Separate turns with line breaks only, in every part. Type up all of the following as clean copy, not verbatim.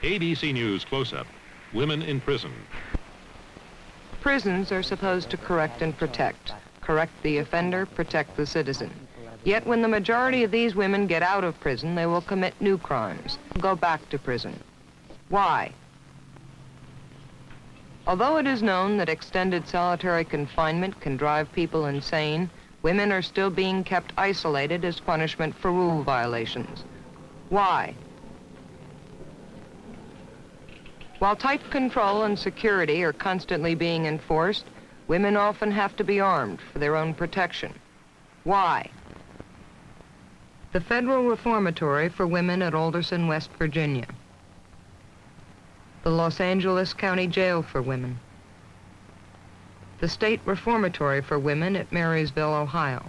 ABC News Close-Up, Women in Prison.
Prisons are supposed to correct and protect. Correct the offender, protect the citizen. Yet when the majority of these women get out of prison, they will commit new crimes, go back to prison. Why? Although it is known that extended solitary confinement can drive people insane, women are still being kept isolated as punishment for rule violations. Why? While tight control and security are constantly being enforced, women often have to be armed for their own protection. Why? The Federal Reformatory for Women at Alderson, West Virginia. The Los Angeles County Jail for Women. The State Reformatory for Women at Marysville, Ohio.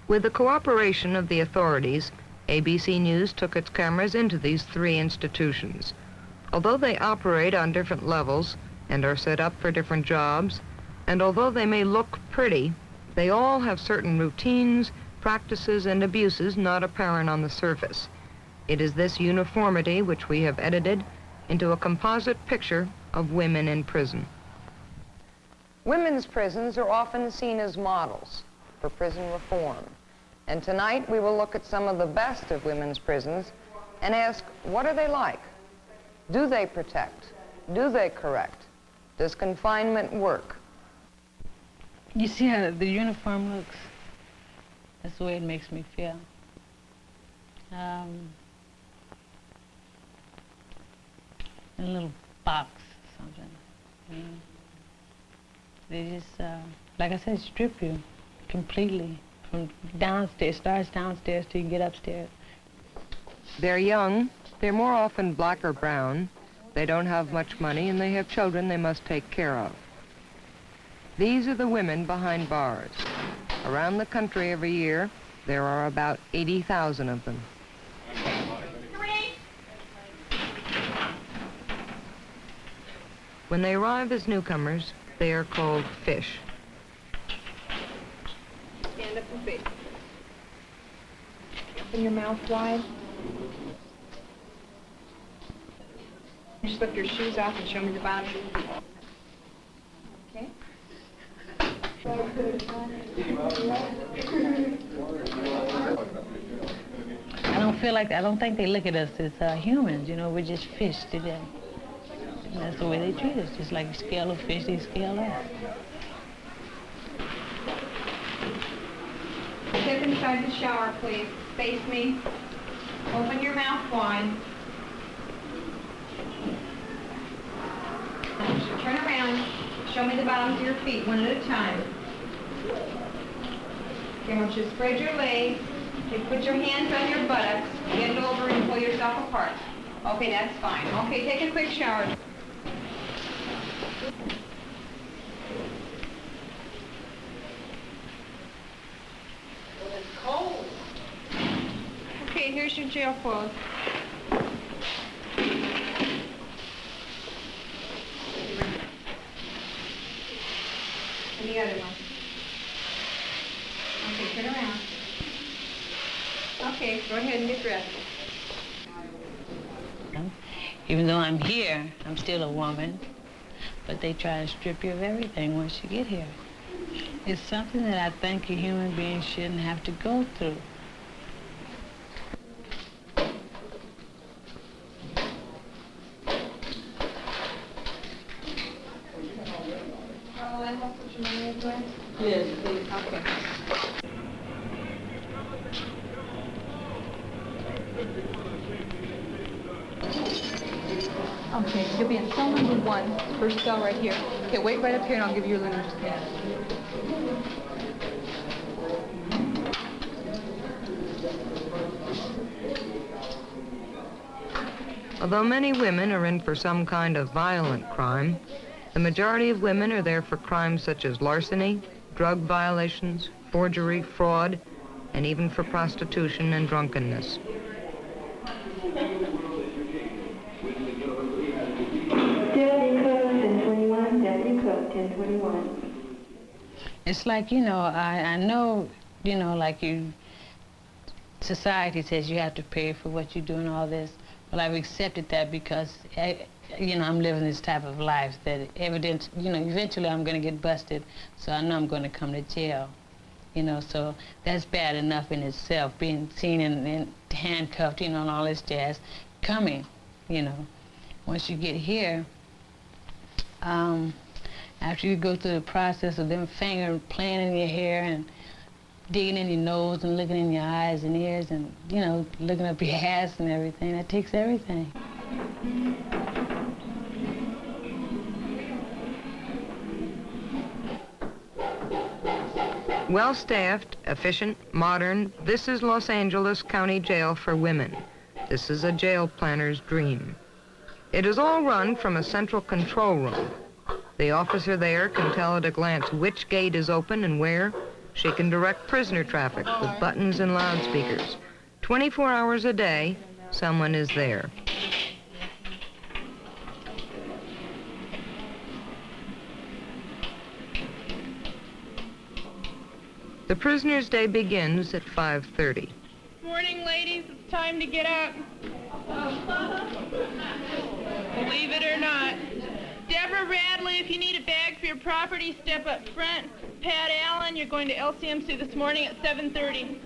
With the cooperation of the authorities, ABC News took its cameras into these three institutions. Although they operate on different levels and are set up for different jobs, and although they may look pretty, they all have certain routines, practices, and abuses not apparent on the surface. It is this uniformity which we have edited into a composite picture of women in prison. Women's prisons are often seen as models for prison reform. And tonight we will look at some of the best of women's prisons and ask, what are they like? Do they protect? Do they correct? Does confinement work?
You see how the uniform looks? That's the way it makes me feel. A little box or something. You know? They just, like I said, strip you completely from downstairs. Starts downstairs till you get upstairs.
They're young. They're more often black or brown. They don't have much money, and they have children they must take care of. These are the women behind bars. Around the country every year, there are about 80,000 of them. When they arrive as newcomers, they are called fish.
Stand up and face. Open your mouth wide. Just lift your shoes off and show me the bottom of your feet. Okay?
I don't think they look at us as humans, you know, we're just fish to them. And that's the way they treat us, just like you scale a fish, they scale us.
Step inside the shower, please. Face me. Open your mouth wide. Turn around. Show me the bottoms of your feet, one at a time. Okay, I want you to spread your legs. Okay, put your hands on your buttocks. Bend over and pull yourself apart. Okay, that's fine. Okay, take a quick shower. It's cold. Okay, here's your jail clothes. And the other one. Okay, turn around. Okay, go ahead and get dressed.
Even though I'm here, I'm still a woman, but they try to strip you of everything once you get here. It's something that I think a human being shouldn't have to go through. Yes, please.
Okay. Okay, you'll be in cell number 1, first cell right here. Okay, wait right up here and I'll give you your linen scan.
Although many women are in for some kind of violent crime, the majority of women are there for crimes such as larceny, drug violations, forgery, fraud, and even for prostitution and drunkenness.
It's like, you know, I know, you know, like society says you have to pay for what you do and all this, Well, I've accepted that because, you know, I'm living this type of life that evidence, you know, eventually I'm going to get busted, so I know I'm going to come to jail. You know, so that's bad enough in itself, being seen and handcuffed, you know, and all this jazz coming, you know. Once you get here, after you go through the process of them finger playing in your hair and digging in your nose and looking in your eyes and ears and, you know, looking up your ass and everything, that takes everything.
Well-staffed, efficient, modern, this is Los Angeles County Jail for women. This is a jail planner's dream. It is all run from a central control room. The officer there can tell at a glance which gate is open and where. She can direct prisoner traffic with buttons and loudspeakers. 24 hours a day, someone is there. The prisoner's day begins at 5:30.
Morning, ladies. It's time to get up. Believe it or not. Deborah Radley, if you need a bag for your property, step up front. Pat Allen, you're going to LCMC this morning at 7:30.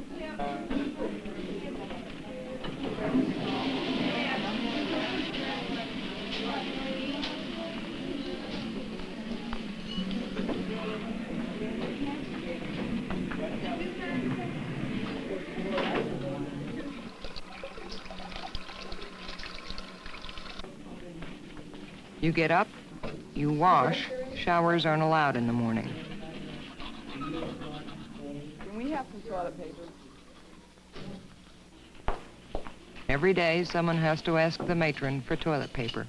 You get up, you wash. Showers aren't allowed in the morning.
Can we have some toilet paper?
Every day, someone has to ask the matron for toilet paper.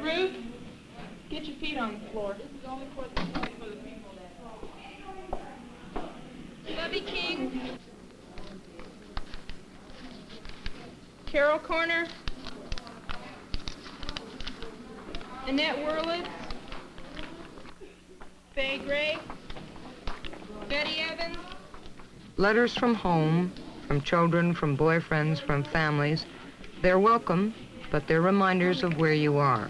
Ruth, get your feet on the floor. Debbie King. Carol Corner. Annette Wurlitz. Faye Gray. Betty Evans.
Letters from home, from children, from boyfriends, from families. They're welcome, but they're reminders of where you are.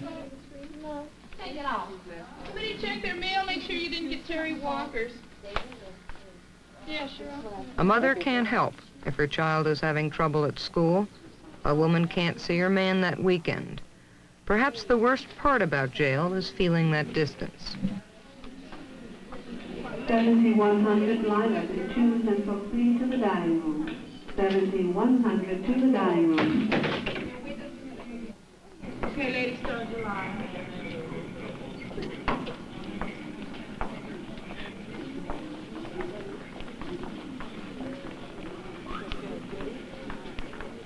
Somebody check their mail, make sure you didn't get Terry Walker's. Yeah, sure.
A mother can't help if her child is having trouble at school. A woman can't see her man that weekend. Perhaps the worst part about jail is feeling that distance.
7100 Lilac to choose and proceed to the dining room. 7100 to the dining room.
Okay, ladies, start your line.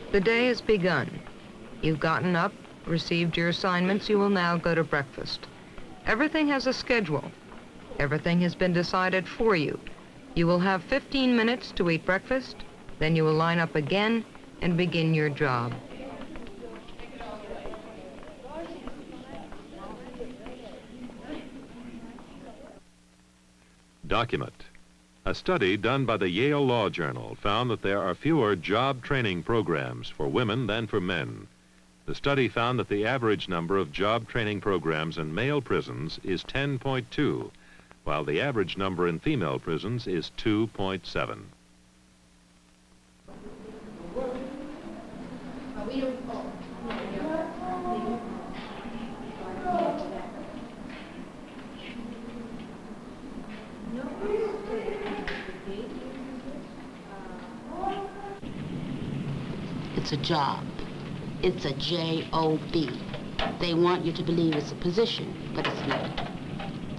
The day has begun. You've gotten up, received your assignments. You will now go to breakfast. Everything has a schedule. Everything has been decided for you. You will have 15 minutes to eat breakfast, then you will line up again and begin your job.
Document. A study done by the Yale Law Journal found that there are fewer job training programs for women than for men. The study found that the average number of job training programs in male prisons is 10.2, while the average number in female prisons is 2.7.
It's a job. It's a J-O-B. They want you to believe it's a position, but it's not.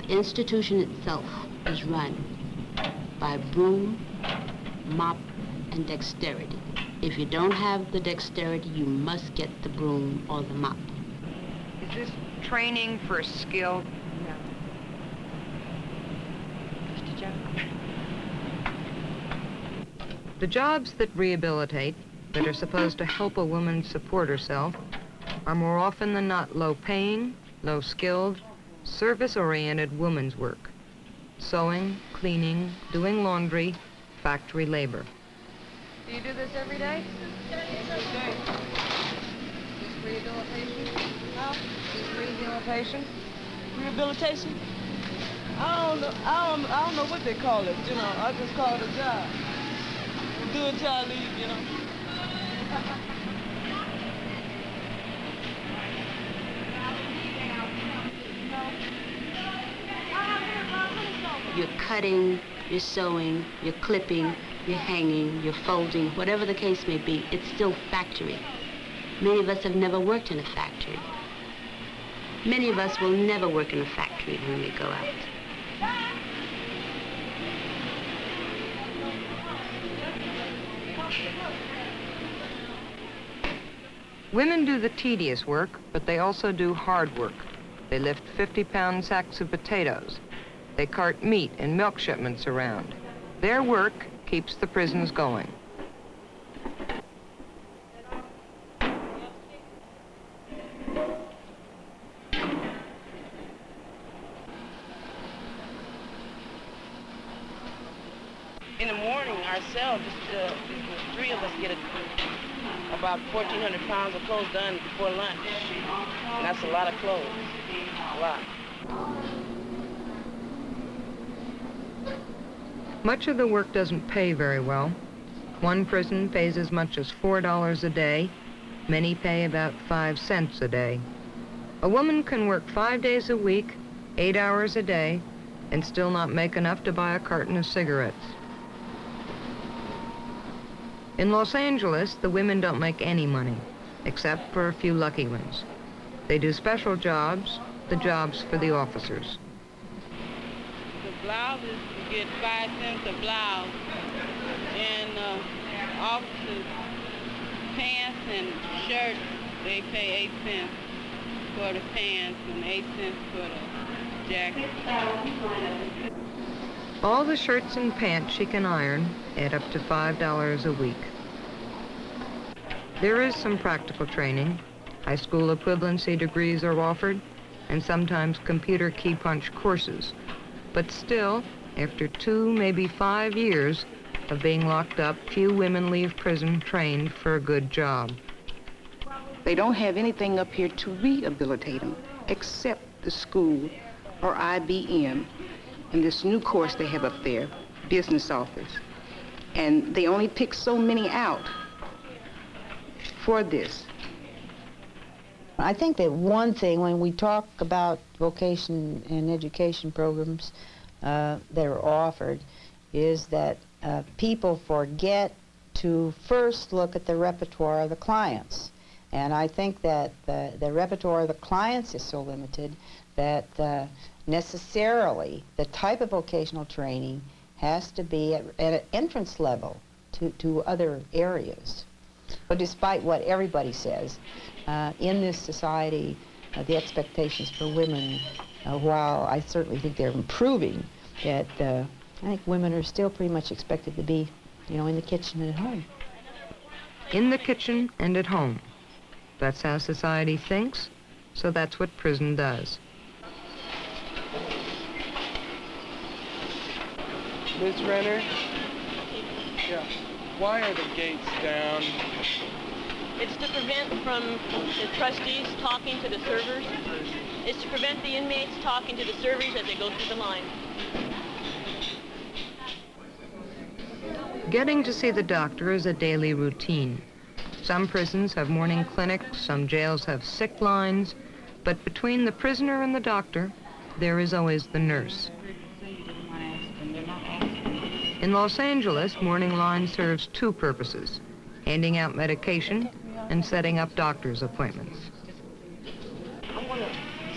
The institution itself is run by broom, mop, and dexterity. If you don't have the dexterity, you must get the broom or the mop.
Is this training for skill? The jobs that rehabilitate, that are supposed to help a woman support herself, are more often than not low-paying, low-skilled, service-oriented woman's work. Sewing, cleaning, doing laundry, factory labor. Do you do this every day? Every day. Is this rehabilitation? No. Is this rehabilitation?
Rehabilitation? I don't know what they call it, you know. I just call it a job. Do it till I leave, you know.
You're cutting, you're sewing, you're clipping, you're hanging, you're folding, whatever the case may be, it's still factory. Many of us have never worked in a factory. Many of us will never work in a factory when we go out.
Women do the tedious work, but they also do hard work. They lift 50-pound sacks of potatoes. They cart meat and milk shipments around. Their work keeps the prisons going.
In the morning, ourselves, the three of us get about 1,400 pounds of clothes done before lunch. And that's a lot of clothes, a lot.
Much of the work doesn't pay very well. One prison pays as much as $4 a day. Many pay about 5 cents a day. A woman can work 5 days a week, 8 hours a day, and still not make enough to buy a carton of cigarettes. In Los Angeles, the women don't make any money, except for a few lucky ones. They do special jobs, the jobs for the officers.
The blouses, you get 5 cents a blouse, and officers' pants and shirts, they pay 8 cents for the pants and 8 cents for the jacket.
All the shirts and pants she can iron add up to $5 a week. There is some practical training. High school equivalency degrees are offered, and sometimes computer key punch courses. But still, after 2, maybe 5 years of being locked up, few women leave prison trained for a good job.
They don't have anything up here to rehabilitate them, except the school or IBM and this new course they have up there, business office. And they only pick so many out for this.
I think that one thing when we talk about vocation and education programs that are offered is that people forget to first look at the repertoire of the clients. And I think that the repertoire of the clients is so limited that necessarily the type of vocational training has to be at an entrance level to other areas. But despite what everybody says, in this society, the expectations for women, while I certainly think they're improving, that I think women are still pretty much expected to be, in the kitchen and at home.
In the kitchen and at home. That's how society thinks, so that's what prison does.
Ms. Renner? Yeah. Why are the gates down?
It's to prevent from the trustees talking to the servers. It's to prevent the inmates talking to the servers as they go through the line.
Getting to see the doctor is a daily routine. Some prisons have morning clinics, some jails have sick lines, but between the prisoner and the doctor, there is always the nurse. In Los Angeles, morning line serves 2 purposes: handing out medication and setting up doctor's appointments.
I want to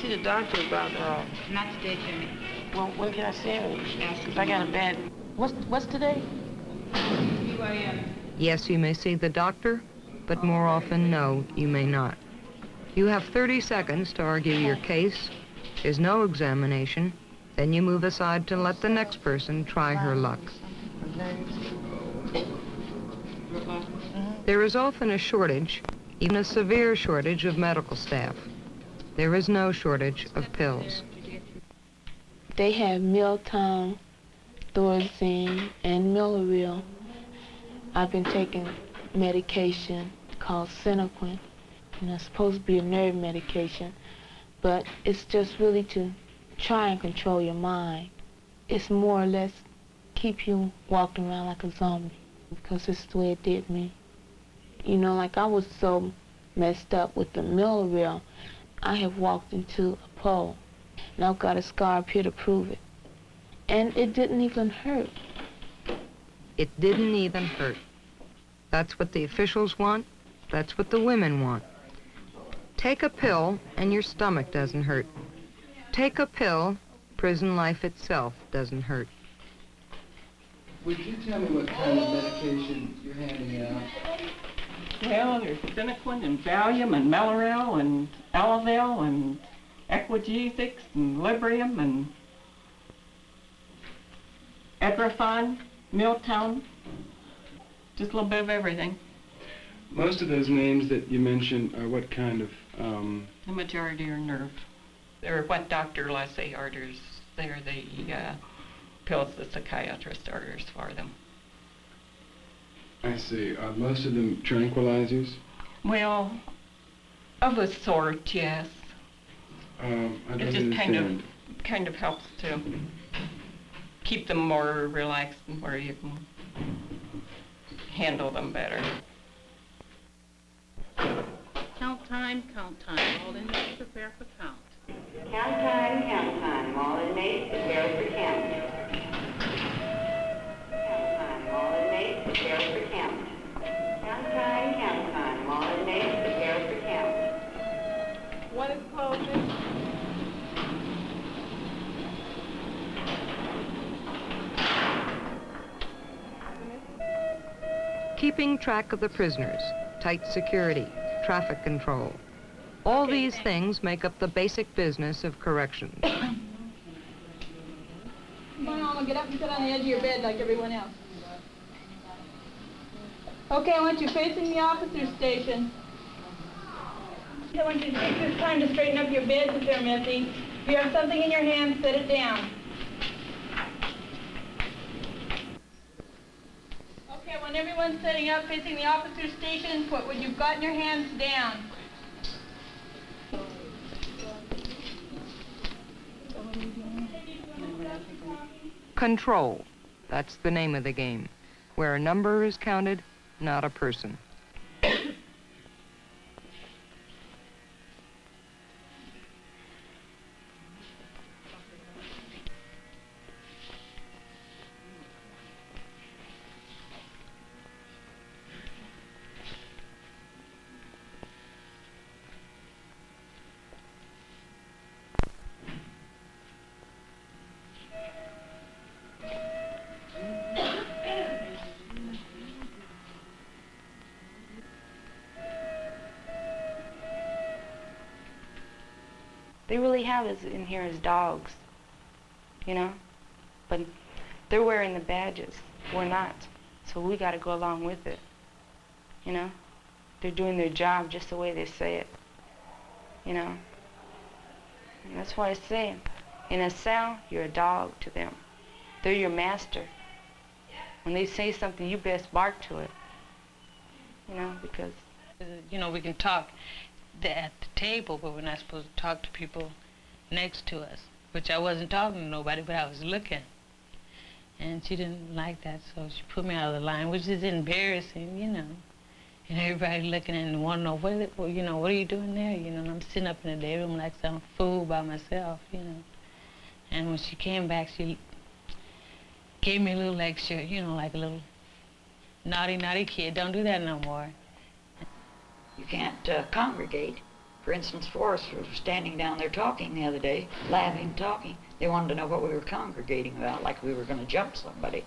see the doctor about,
Not today, Jimmy.
well, when can I see him? Because I got a bad, what's today?
Yes, you may see the doctor, but more often, no, you may not. You have 30 seconds to argue your case. There's no examination. Then you move aside to let the next person try her luck. There is often a shortage, even a severe shortage of medical staff. There is no shortage of pills.
They have Miltown, Thorazine, and Milleril. I've been taking medication called Sinequin, and it's supposed to be a nerve medication, but it's just really to try and control your mind. It's more or less keep you walking around like a zombie, because it's the way it did me. You know, like I was so messed up with the Milleril, I have walked into a pole, and I've got a scar up here to prove it. And it didn't even hurt.
It didn't even hurt. That's what the officials want. That's what the women want. Take a pill and your stomach doesn't hurt. Take a pill, prison life itself doesn't hurt.
Would you tell me what kind of medication you're handing out?
Well, there's Sinequin and Valium and Mellaril and Elavil and Equagesics and Librium and Edrofon, Miltown, just a little bit of everything.
Most of those names that you mentioned are what kind of,
The majority are nerve. They're what Dr. Leslie orders. They're the pills the psychiatrist orders for them.
I see. Are most of them tranquilizers?
Well, of a sort, yes.
I don't
It just
understand.
kind of helps to keep them more relaxed and where you can handle them better.
Count time, all inmates prepare for count.
Count time, all inmates prepare for count. Count time, all inmates prepare for count. Count time, all inmates prepare for count.
One is closing.
Keeping track of the prisoners, tight security, traffic control. All these things make up the basic business of corrections.
Come on, Alma, get up and sit on the edge of your bed like everyone else. Okay, I want you facing the officer's station. I want you to take this time to straighten up your beds if they're messy. If you have something in your hand, set it down. Okay, when everyone's setting up facing the officer's station, put what you've got in your hands down.
Control. That's the name of the game, where a number is counted, not a person.
They really have us in here as dogs, you know? But they're wearing the badges. We're not. So we got to go along with it, you know? They're doing their job just the way they say it, you know? And that's why I say, in a cell, you're a dog to them. They're your master. When they say something, you best bark to it, you know, because...
You know, we can talk at the table, but we're not supposed to talk to people next to us, which I wasn't talking to nobody, but I was looking. And she didn't like that, so she put me out of the line, which is embarrassing, you know. And everybody looking and wanting to know, what are you doing there? You know, and I'm sitting up in the day room like some fool by myself, you know. And when she came back, she gave me a little lecture, you know, like a little naughty kid. Don't do that no more.
You can't congregate. For instance, Forrest was standing down there talking the other day, laughing, talking. They wanted to know what we were congregating about, like we were going to jump somebody.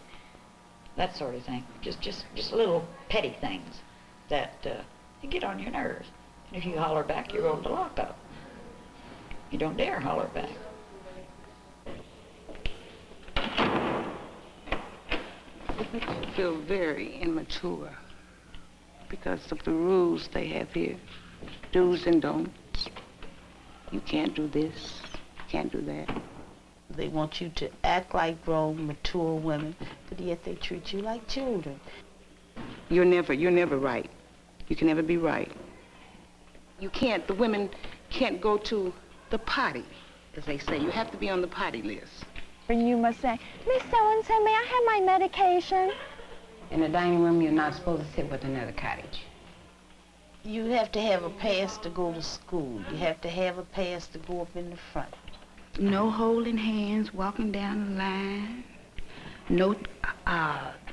that sort of thing. Just little petty things that get on your nerves. And if you holler back, you're going to lockup. You don't dare holler back.
It makes you feel very immature because of the rules they have here, do's and don'ts. You can't do this, you can't do that.
They want you to act like grown, mature women, but yet they treat you like children.
You're never right. You can never be right. The women can't go to the potty, as they say. You have to be on the potty list.
And you must say, Miss So-and-so, may I have my medication?
In the dining room, you're not supposed to sit with another cottage.
You have to have a pass to go to school. You have to have a pass to go up in the front.
No holding hands, walking down the line. No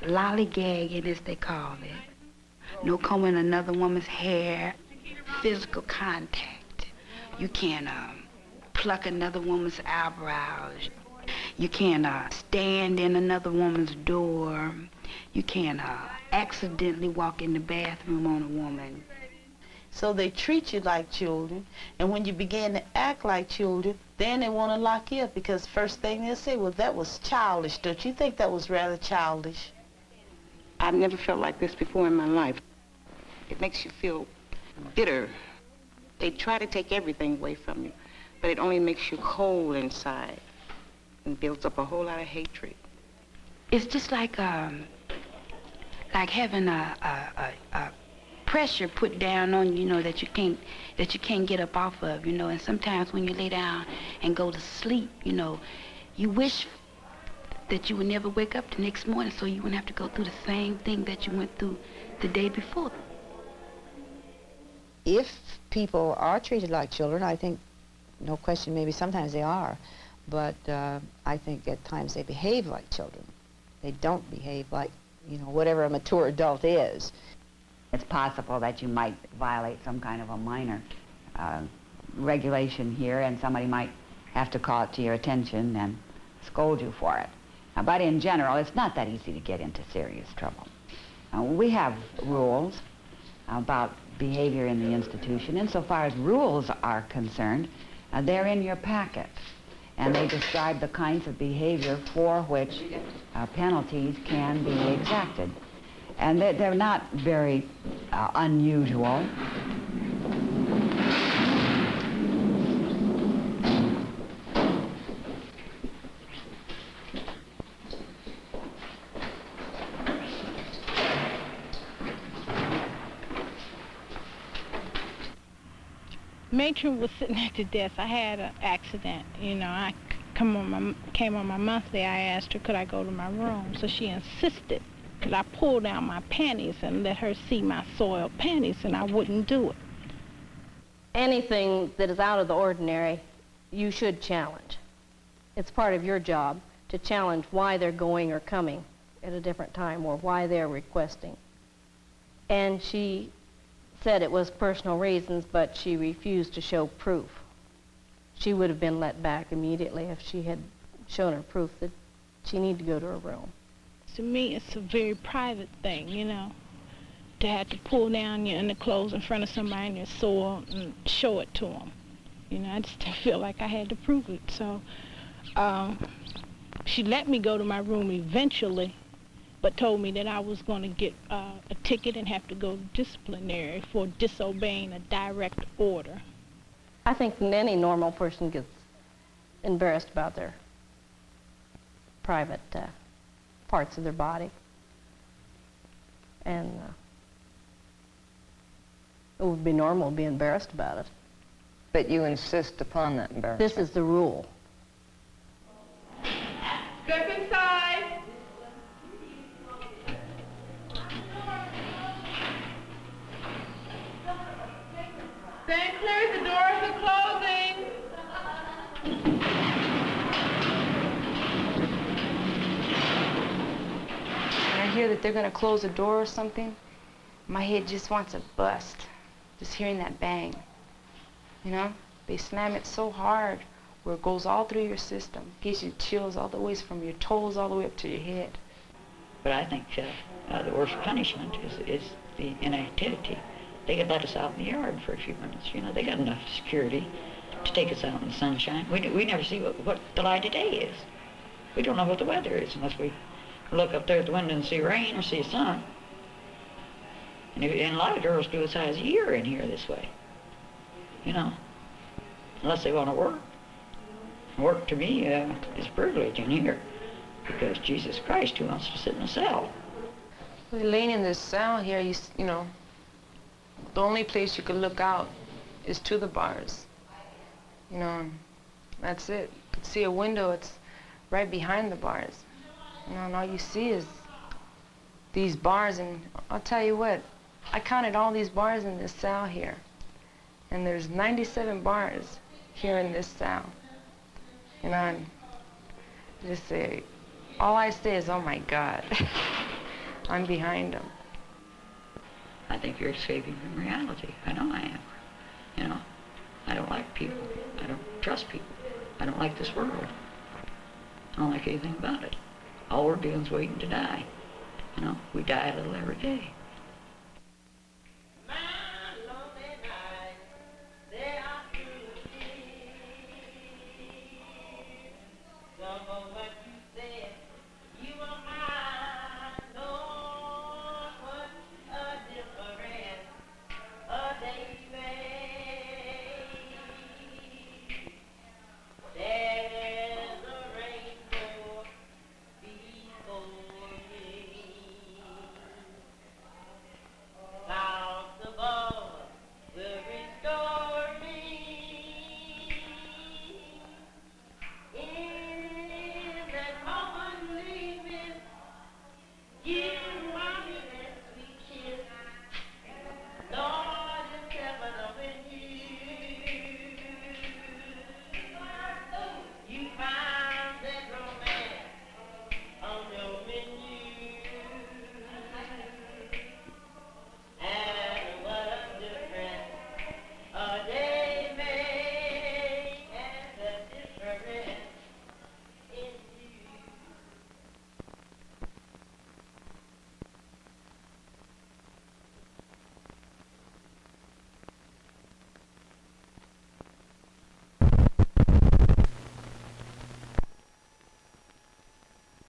lollygagging, as they call it. No combing another woman's hair. Physical contact. You can't pluck another woman's eyebrows. You can't stand in another woman's door. You can't accidentally walk in the bathroom on a woman.
So they treat you like children, and when you begin to act like children, then they want to lock you up because first thing they'll say, well, that was childish. Don't you think that was rather childish?
I've never felt like this before in my life. It makes you feel bitter. They try to take everything away from you, but it only makes you cold inside and builds up a whole lot of hatred. It's just like having a pressure put down on you, that you can't get up off of, and sometimes when you lay down and go to sleep, you wish that you would never wake up the next morning so you wouldn't have to go through the same thing that you went through the day before.
If people are treated like children, I think, no question, maybe sometimes they are, but I think at times they behave like children. They don't behave like, whatever a mature adult is.
It's possible that you might violate some kind of a minor regulation here, and somebody might have to call it to your attention and scold you for it. But in general, it's not that easy to get into serious trouble. We have rules about behavior in the institution. Insofar as rules are concerned, they're in your packet, and they describe the kinds of behavior for which penalties can be exacted. And they're not very unusual.
Matron was sitting at the desk. I had an accident. I came on my monthly. I asked her, could I go to my room? So she insisted. And I pulled down my panties and let her see my soiled panties, and I wouldn't do it.
Anything that is out of the ordinary, you should challenge. It's part of your job to challenge why they're going or coming at a different time or why they're requesting. And she said it was personal reasons, but she refused to show proof. She would have been let back immediately if she had shown her proof that she needed to go to her room.
To me, it's a very private thing, to have to pull down your underclothes in front of somebody and you're sore and show it to them. I just didn't feel like I had to prove it. So she let me go to my room eventually, but told me that I was going to get a ticket and have to go to disciplinary for disobeying a direct order.
I think any normal person gets embarrassed about their private parts of their body. And it would be normal to be embarrassed about it.
But you insist upon that embarrassment.
This is the rule.
Step inside. Stand clear, the doors are closing.
When I hear that they're going to close a door or something, my head just wants to bust, just hearing that bang. They slam it so hard where it goes all through your system, gives you chills all the way from your toes all the way up to your head.
But I think the worst punishment is the inactivity. They could let us out in the yard for a few minutes. You know, they got enough security to take us out in the sunshine. We never see what the light of day is. We don't know what the weather is unless we look up there at the window and see rain or see sun. And a lot of girls do as high as a year in here this way. You know, unless they want to work. Work to me is privilege in here, because Jesus Christ, who wants to sit in a cell?
Laying in this cell here, you know, the only place you could look out is to the bars. You know, that's it. You could see a window, it's right behind the bars. You know, and all you see is these bars, and I'll tell you what, I counted all these bars in this cell here, and there's 97 bars here in this cell. And I'm just say, all I say is, oh my God, I'm behind them.
I think you're escaping from reality. I know I am. You know, I don't like people. I don't trust people. I don't like this world. I don't like anything about it. All we're doing is waiting to die. You know, we die a little every day.
Yeah.